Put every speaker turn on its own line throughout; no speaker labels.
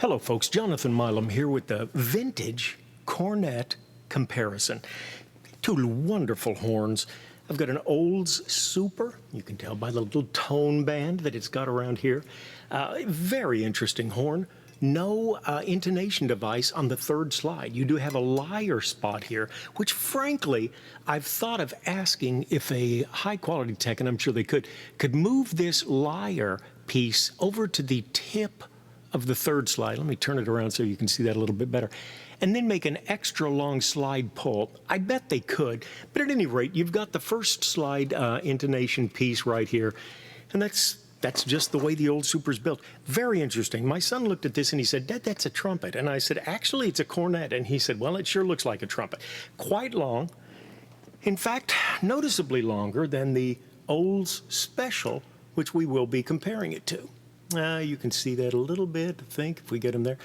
Hello folks, Jonathan Milam here with the vintage cornet comparison. Two wonderful horns. I've got an Olds Super. You can tell by the little tone band that it's got around here. Very interesting horn. No intonation device on the third slide. You do have a lyre spot here, which frankly, I've thought of asking if a high quality tech, and I'm sure they could move this lyre piece over to the tip of the third slide. Let me turn it around so you can see that a little bit better. And then make an extra long slide pull. I bet they could, but at any rate, you've got the first slide intonation piece right here, and that's just the way the Old Super's built. Very interesting. My son looked at this and he said, "Dad, that's a trumpet." And I said, "Actually, it's a cornet." And he said, "Well, it sure looks like a trumpet." Quite long. In fact, noticeably longer than the Olds Special, which we will be comparing it to. You can see that a little bit, I think, if we get them there.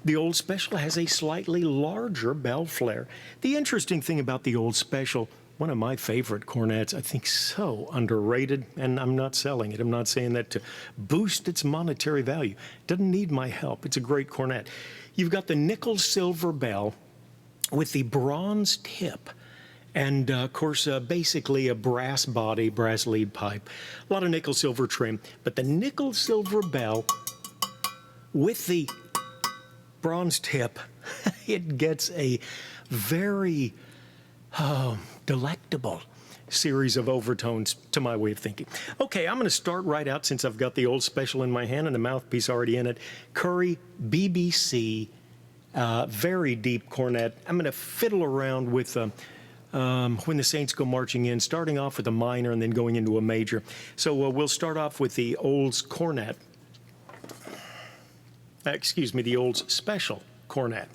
The Old Special has a slightly larger bell flare. The interesting thing about the Old Special, one of my favorite cornets, I think so underrated, and I'm not selling it. I'm not saying that to boost its monetary value. Doesn't need my help. It's a great cornet. You've got the nickel silver bell with the bronze tip. And of course, basically a brass body, brass lead pipe, a lot of nickel silver trim. But the nickel silver bell with the bronze tip, it gets a very delectable series of overtones to my way of thinking. Okay, I'm going to start right out since I've got the Old Special in my hand and the mouthpiece already in it. Curry BBC, very deep cornet. I'm going to fiddle around with When the Saints Go Marching In, starting off with a minor and then going into a major. So we'll start off with the Olds cornet. The Olds Special cornet.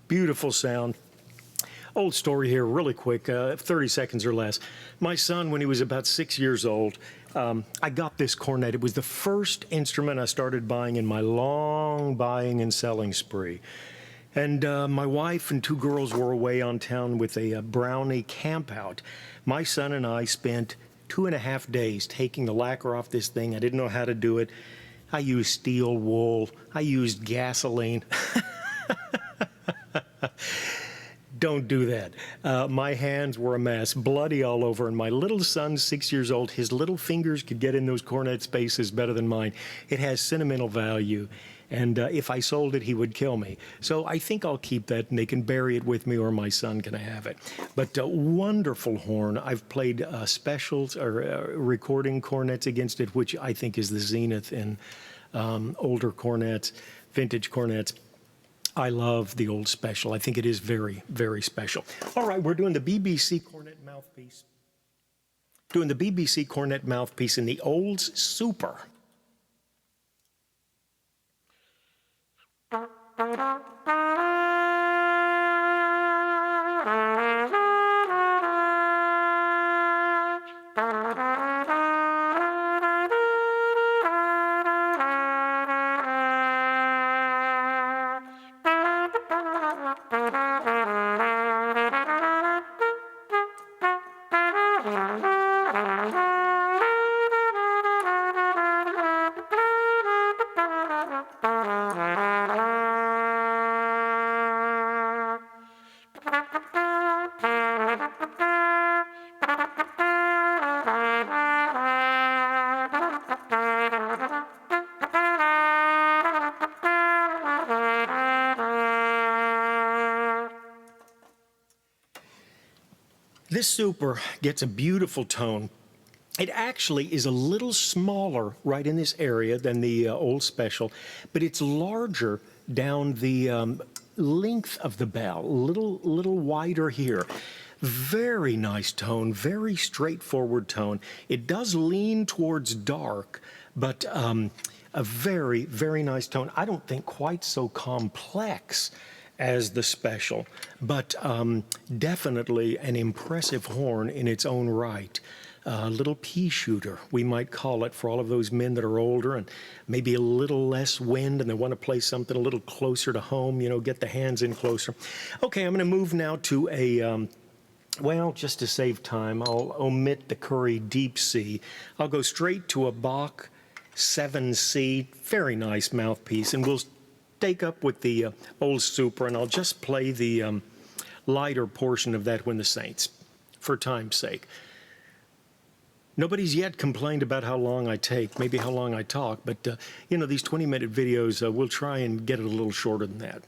Beautiful sound. Old story here, really quick, 30 seconds or less. My son, when he was about 6 years old, I got this cornet. It was the first instrument I started buying in my long buying and selling spree. And my wife and two girls were away on town with a brownie campout. My son and I spent 2.5 days taking the lacquer off this thing. I didn't know how to do it. I used steel wool. I used gasoline. Don't do that. My hands were a mess, bloody all over, and my little son, 6 years old, his little fingers could get in those cornet spaces better than mine. It has sentimental value, and if I sold it, he would kill me. So I think I'll keep that, and they can bury it with me, or my son can have it. But wonderful horn. I've played specials or recording cornets against it, which I think is the zenith in older cornets, vintage cornets. I love the Old Special. I think it is very, very special. All right, we're doing the BBC cornet mouthpiece. Doing the BBC cornet mouthpiece in the Olds Super. This super gets a beautiful tone. It actually is a little smaller right in this area than the old special, but it's larger down the length of the bell, little wider here. Very nice tone, very straightforward tone. It does lean towards dark, but a very, very nice tone. I don't think quite so complex as the special, but definitely an impressive horn in its own right. A little pea shooter, we might call it, for all of those men that are older and maybe a little less wind and they want to play something a little closer to home, you know, get the hands in closer. Okay, I'm going to move now to a, well, just to save time, I'll omit the Curry Deep C. I'll go straight to a Bach 7C, very nice mouthpiece, and we'll take up with the old super, and I'll just play the lighter portion of that, When the Saints, for time's sake. Nobody's yet complained about how long I take, maybe how long I talk, but you know, these 20-minute videos, we'll try and get it a little shorter than that.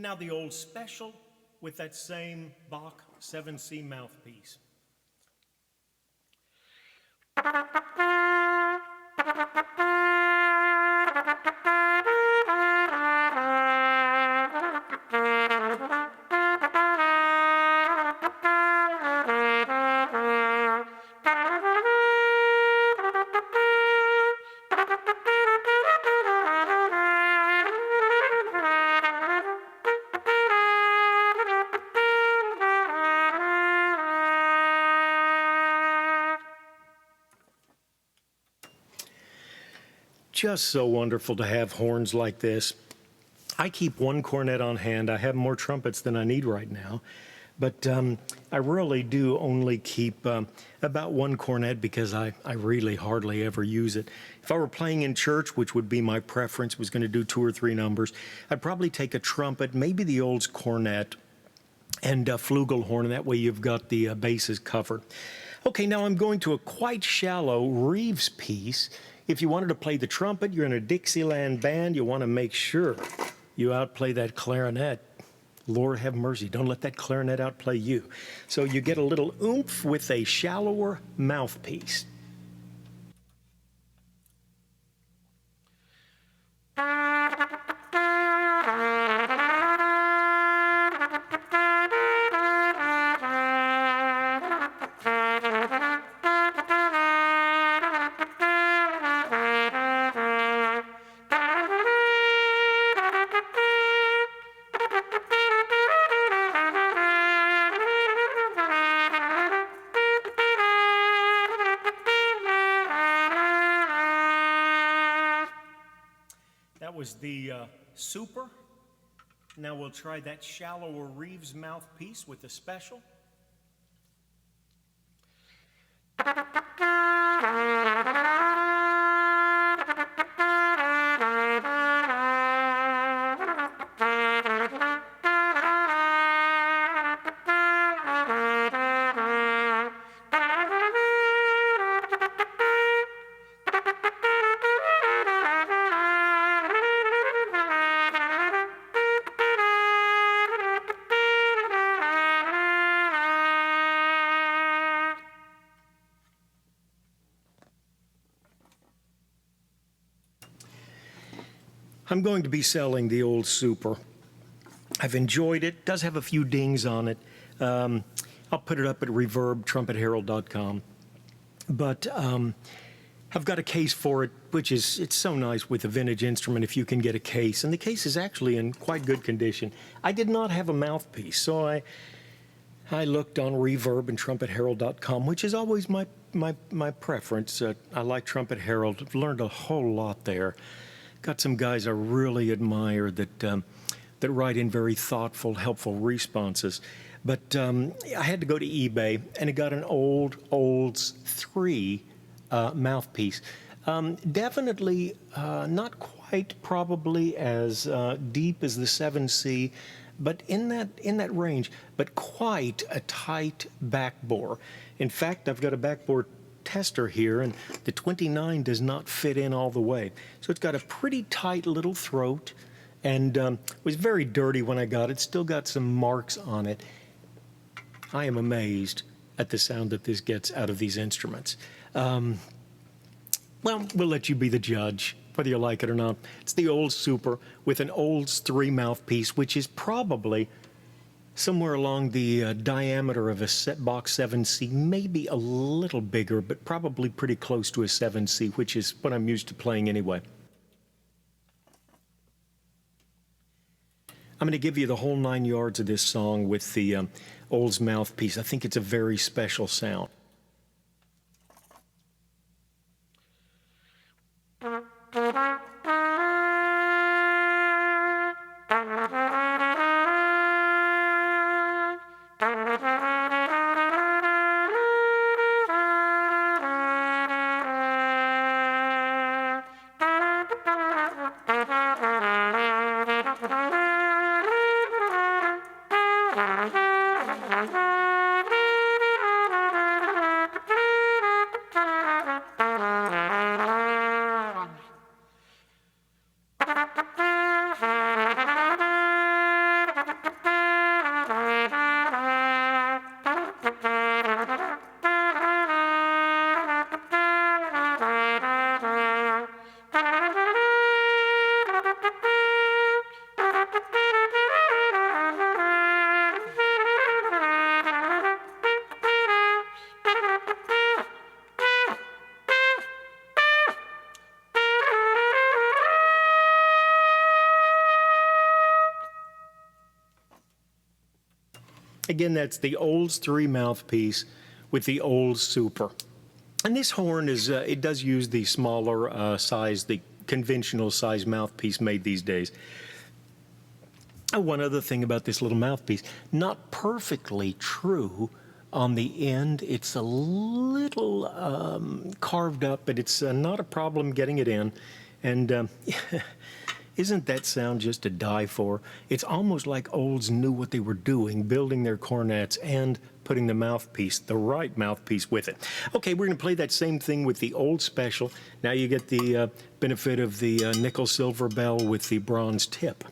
Now the old special with that same Bach 7C mouthpiece. Just so wonderful to have horns like this. I keep one cornet on hand. I have more trumpets than I need right now, but I really do only keep about one cornet because I really hardly ever use it. If I were playing in church, which would be my preference, was going to do 2 or 3 numbers, I'd probably take a trumpet, maybe the old cornet, and a flugelhorn, and that way you've got the bases covered. Okay, now I'm going to a quite shallow Reeves piece. If you wanted to play the trumpet, you're in a Dixieland band, you want to make sure you outplay that clarinet. Lord have mercy, don't let that clarinet outplay you. So you get a little oomph with a shallower mouthpiece. That was the super. Now we'll try that shallower Reeves mouthpiece with the special. I'm going to be selling the old super. I've enjoyed it. Does have a few dings on it. I'll put it up at reverbtrumpetherald.com. But I've got a case for it, which is, it's so nice with a vintage instrument if you can get a case. And the case is actually in quite good condition. I did not have a mouthpiece, so I looked on Reverb and TrumpetHerald.com, which is always my preference. I like Trumpet Herald. I've learned a whole lot there. Got some guys I really admire that write in very thoughtful, helpful responses. But I had to go to eBay, and I got an Olds 3 mouthpiece. Definitely not quite probably as deep as the 7C, but in that range, but quite a tight backbore. In fact, I've got a backbore tester here, and the 29 does not fit in all the way. So it's got a pretty tight little throat, and it was very dirty when I got it. Still got some marks on it. I am amazed at the sound that this gets out of these instruments. Well, we'll let you be the judge, whether you like it or not. It's the Olds Super with an Olds 3 mouthpiece, which is probably somewhere along the diameter of a Bach 7C, maybe a little bigger, but probably pretty close to a 7C, which is what I'm used to playing anyway. I'm going to give you the whole 9 yards of this song with the Olds mouthpiece. I think it's a very special sound. Again, that's the Olds 3 mouthpiece with the Olds Super. And this horn is, it does use the smaller size, the conventional size mouthpiece made these days. One other thing about this little mouthpiece, not perfectly true on the end. It's a little carved up, but it's not a problem getting it in. And isn't that sound just to die for? It's almost like Olds knew what they were doing, building their cornets and putting the mouthpiece, the right mouthpiece with it. Okay, we're going to play that same thing with the Olds Special. Now you get the benefit of the nickel-silver bell with the bronze tip.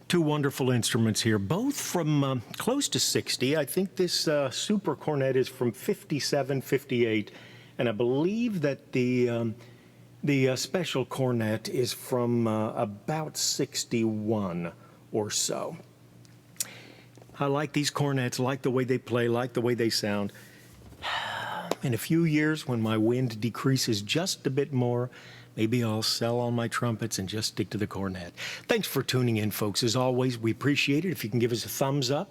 Two wonderful instruments here, both from close to 60. I think this Super Cornet is from 57, 58, and I believe that the Special Cornet is from about 61 or so. I like these cornets, like the way they play, like the way they sound. In a few years, when my wind decreases just a bit more, maybe I'll sell all my trumpets and just stick to the cornet. Thanks for tuning in, folks. As always, we appreciate it if you can give us a thumbs up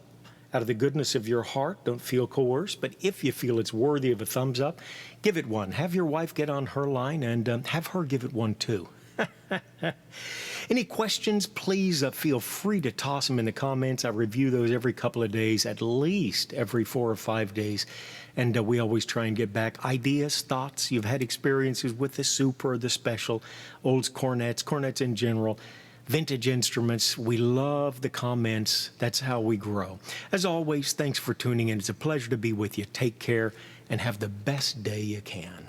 Out of the goodness of your heart, don't feel coerced, but if you feel it's worthy of a thumbs up, give it one. Have your wife get on her line and have her give it one too. Any questions, please feel free to toss them in the comments. I review those every couple of days, at least every 4 or 5 days. And we always try and get back ideas, thoughts. You've had experiences with the Super, the Special, Olds cornets in general, vintage instruments. We love the comments. That's how we grow. As always, thanks for tuning in. It's a pleasure to be with you. Take care and have the best day you can.